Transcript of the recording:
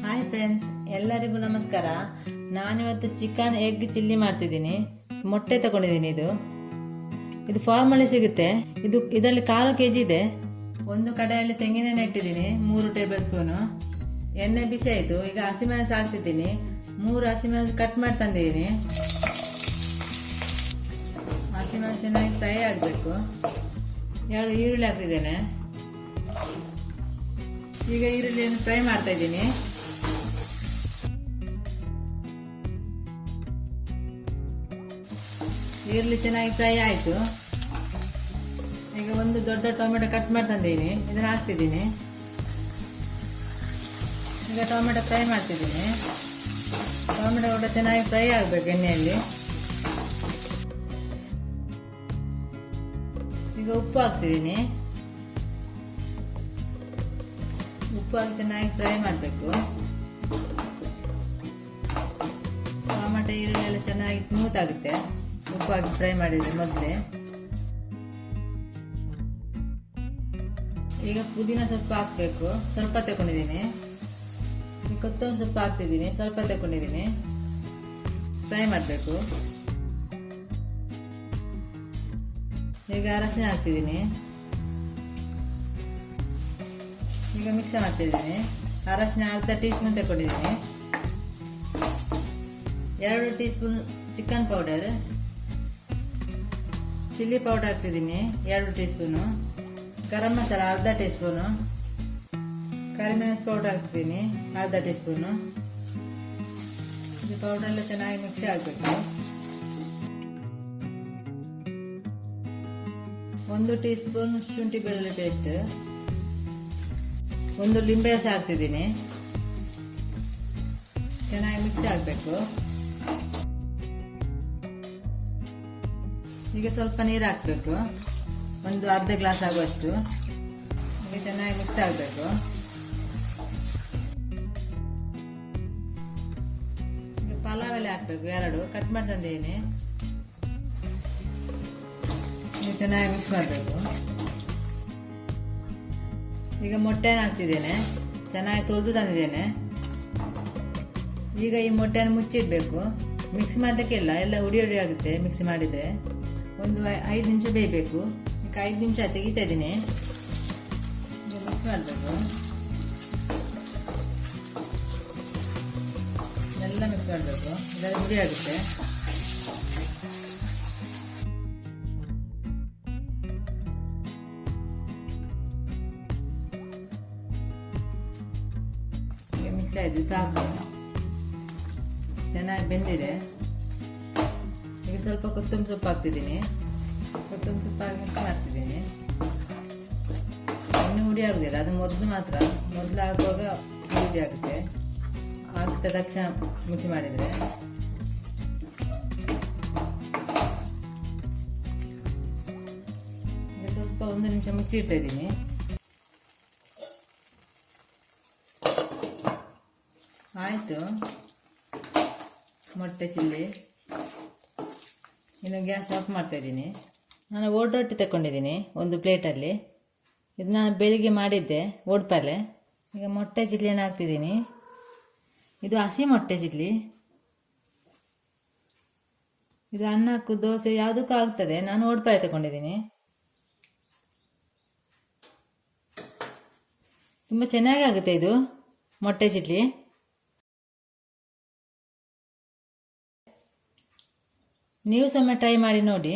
Hi friends, ಎಲ್ಲರಿಗೂ ನಮಸ್ಕಾರ. ನಾನಿವತ್ತು ಚಿಕನ್ ಎಗ್ ಚಿಲ್ಲಿ ಮಾಡ್ತಿದ್ದೀನಿ. ಮೊಟ್ಟೆ ತಗೊಂಡಿದ್ದೀನಿ. ಇದು ಫಾರ್ಮಲ್ಲಿ ಸಿಗುತ್ತೆ. ಇದರಲ್ಲಿ 1/4 kg ಇದೆ. ಒಂದು ಕಡೆಯಲ್ಲಿ ತೆಂಗಿನೆಣ್ಣೆ ಇಟ್ಟಿದ್ದೀನಿ, 3 ಟೇಬಲ್ ಸ್ಪೂನು. ಎಣ್ಣೆ ಬಿಸಿ ಆಯಿತು. ಈಗ ಹಸಿಮೆಣಸು ಹಾಕ್ತಿದ್ದೀನಿ. 3 ಹಸಿಮೆಣಸು ಕಟ್ ಮಾಡಿ ತಂದಿದ್ದೀನಿ. ಹಸಿಮೆಣಸು ಚೆನ್ನಾಗಿ ಫ್ರೈ ಆಗಬೇಕು. 2 ಈರುಳ್ಳಿ ಹಾಕ್ತಿದ್ದೇನೆ. ಈಗ ಈರುಳ್ಳಿಯನ್ನು ಫ್ರೈ ಮಾಡ್ತಾ ಇದ್ದೀನಿ. ಈರುಳ್ಳಿ ಚೆನ್ನಾಗಿ ಫ್ರೈ ಆಯಿತು. ಈಗ ಒಂದು ದೊಡ್ಡ ಟೊಮೆಟೊ ಕಟ್ ಮಾಡಿ ತಂದಿದ್ದೀನಿ, ಇದನ್ನು ಹಾಕ್ತಿದ್ದೀನಿ. ಈಗ ಟೊಮೆಟೊ ಫ್ರೈ ಮಾಡ್ತಿದ್ದೀನಿ. ಟೊಮೆಟೊ ಕೂಡ ಚೆನ್ನಾಗಿ ಫ್ರೈ ಆಗಬೇಕು ಎಣ್ಣೆಯಲ್ಲಿ. ಈಗ ಉಪ್ಪು ಹಾಕ್ತಿದ್ದೀನಿ. ಉಪ್ಪು ಹಾಕಿ ಚೆನ್ನಾಗಿ ಫ್ರೈ ಮಾಡಬೇಕು. ಟೊಮೆಟೊ ಈರುಳ್ಳಿ ಎಲ್ಲ ಚೆನ್ನಾಗಿ ಸ್ಮೂತ್ ಆಗುತ್ತೆ ಉಪ್ಪು ಹಾಕಿ ಫ್ರೈ ಮಾಡಿದ್ರೆ ಮೊದಲೇ. ಈಗ ಪುದೀನ ಸೊಪ್ಪು ಹಾಕಬೇಕು. ಸ್ವಲ್ಪ ತಗೊಂಡಿದ್ದೀನಿ. ಕೊತ್ತಂಬರಿ ಸೊಪ್ಪು ಹಾಕ್ತಿದ್ದೀನಿ. ಸ್ವಲ್ಪ ತಗೊಂಡಿದ್ದೀನಿ. ಫ್ರೈ ಮಾಡಬೇಕು. ಈಗ ಅರಶಿನ ಹಾಕ್ತಿದ್ದೀನಿ. ಈಗ ಮಿಕ್ಸ್ ಮಾಡ್ತಿದ್ದೀನಿ. ಅರಶಿನ ಅರ್ಧ ಟೀ ಸ್ಪೂನ್ ತಗೊಂಡಿದ್ದೀನಿ. 2 tea spoon chicken powder, chilli powder ಹಾಕ್ತಿದ್ದೀನಿ 2 ಟೀ ಸ್ಪೂನು. ಗರಂ ಮಸಾಲ ಅರ್ಧ ಟೀ ಸ್ಪೂನು. ಕರಿಮೆಣಸು ಪೌಡರ್ ಹಾಕ್ತಿದ್ದೀನಿ ಅರ್ಧ ಟೀ ಸ್ಪೂನು. ಈ ಪೌಡರ್ ಎಲ್ಲ ಚೆನ್ನಾಗಿ ಮಿಕ್ಸ್ ಆಗಬೇಕು. 1 ಟೀ ಸ್ಪೂನ್ ಶುಂಠಿ ಬೆಳ್ಳುಳ್ಳಿ ಪೇಸ್ಟ್, 1 ಲಿಂಬೆ ರಸ ಹಾಕ್ತಿದ್ದೀನಿ. ಚೆನ್ನಾಗಿ ಮಿಕ್ಸ್ ಆಗಬೇಕು. ಈಗ ಸ್ವಲ್ಪ ನೀರು ಹಾಕಬೇಕು, ಒಂದು ಅರ್ಧ ಗ್ಲಾಸ್ ಆಗುವಷ್ಟು. ಈಗ ಚೆನ್ನಾಗಿ ಮಿಕ್ಸ್ ಆಗಬೇಕು. ಈಗ ಪಲಾವ್ ಎಲೆ ಹಾಕಬೇಕು, 2 ಕಟ್ ಮಾಡಿ ತಂದಿದ್ದೀನಿ. ಈಗ ಚೆನ್ನಾಗಿ ಮಿಕ್ಸ್ ಮಾಡಬೇಕು. ಈಗ ಮೊಟ್ಟೆನ ಹಾಕ್ತಿದ್ದೇನೆ. ಚೆನ್ನಾಗಿ ತೊಳೆದು ತಂದಿದ್ದೇನೆ. ಈಗ ಈ ಮೊಟ್ಟೆಯನ್ನು ಮುಚ್ಚಿಡಬೇಕು. ಮಿಕ್ಸ್ ಮಾಡಲಿಕ್ಕೆಲ್ಲ ಎಲ್ಲ ಹುಡಿ ಹುಡಿ ಆಗುತ್ತೆ ಮಿಕ್ಸ್ ಮಾಡಿದರೆ. ಒಂದು 5 ನಿಮಿಷ ಬೇಯಬೇಕು. ಈಗ 5 ನಿಮಿಷ ತೆಗಿತಾ ಇದ್ದೀನಿ. ಈಗ ಮಿಕ್ಸ್ ಮಾಡಬೇಕು. ಎಲ್ಲ ಮಿಕ್ಸ್ ಮಾಡಬೇಕು, ಇದೆಲ್ಲ ಹುಡಿ ಆಗುತ್ತೆ. ಈಗ ಮಿಕ್ಸ್ ಆಯಿತು, ಸಾಕು. ಚೆನ್ನಾಗಿ ಬೆಂದಿದೆ. ಈಗ ಸ್ವಲ್ಪ ಕೊತ್ತಂಬರಿ ಸೊಪ್ಪು ಹಾಕ್ತಿದ್ದೀನಿ. ಕೊತ್ತಂಬರಿ ಸೊಪ್ಪು ಹಾಕಿ ಮಿಕ್ಸ್ ಮಾಡ್ತಿದ್ದೀನಿ. ಇನ್ನೂ ಹುಡಿ ಆಗುದಿಲ್ಲ, ಅದು ಮೊದಲು ಹಾಕುವಾಗ ಹುಡಿ ಆಗುತ್ತೆ. ಹಾಕಿದ ತಕ್ಷಣ ಮಿಕ್ಸ್ ಮಾಡಿದರೆ. ಈಗ ಸ್ವಲ್ಪ 1 ನಿಮಿಷ ಮುಚ್ಚಿಡ್ತಾ ಇದ್ದೀನಿ. ಆಯಿತು ಮೊಟ್ಟೆ ಚಿಲ್ಲಿ. ಇನ್ನು ಗ್ಯಾಸ್ ಆಫ್ ಮಾಡ್ತಾ ಇದ್ದೀನಿ. ನಾನು ಓಡ್ ತಗೊಂಡಿದ್ದೀನಿ 1 ಪ್ಲೇಟಲ್ಲಿ. ಇದು ನಾನು ಬೆಳಿಗ್ಗೆ ಮಾಡಿದ್ದೆ ಓಡ್ಪಲ್ಲೆ. ಈಗ ಮೊಟ್ಟೆ ಚಿಲ್ಲಿಯನ್ನು ಹಾಕ್ತಿದ್ದೀನಿ. ಇದು ಹಸಿ ಮೊಟ್ಟೆ ಚಿಲ್ಲಿ. ಇದು ಅನ್ನಕ್ಕೂ ದೋಸೆ ಯಾವುದಕ್ಕೂ ಆಗ್ತದೆ. ನಾನು ಓಡ್ಪಲ್ಲೆ ತಗೊಂಡಿದ್ದೀನಿ. ತುಂಬ ಚೆನ್ನಾಗಿ ಆಗುತ್ತೆ ಇದು ಮೊಟ್ಟೆ ಚಿಲ್ಲಿ. ನೀವು ಸಹ ಟ್ರೈ ಮಾಡಿ ನೋಡಿ.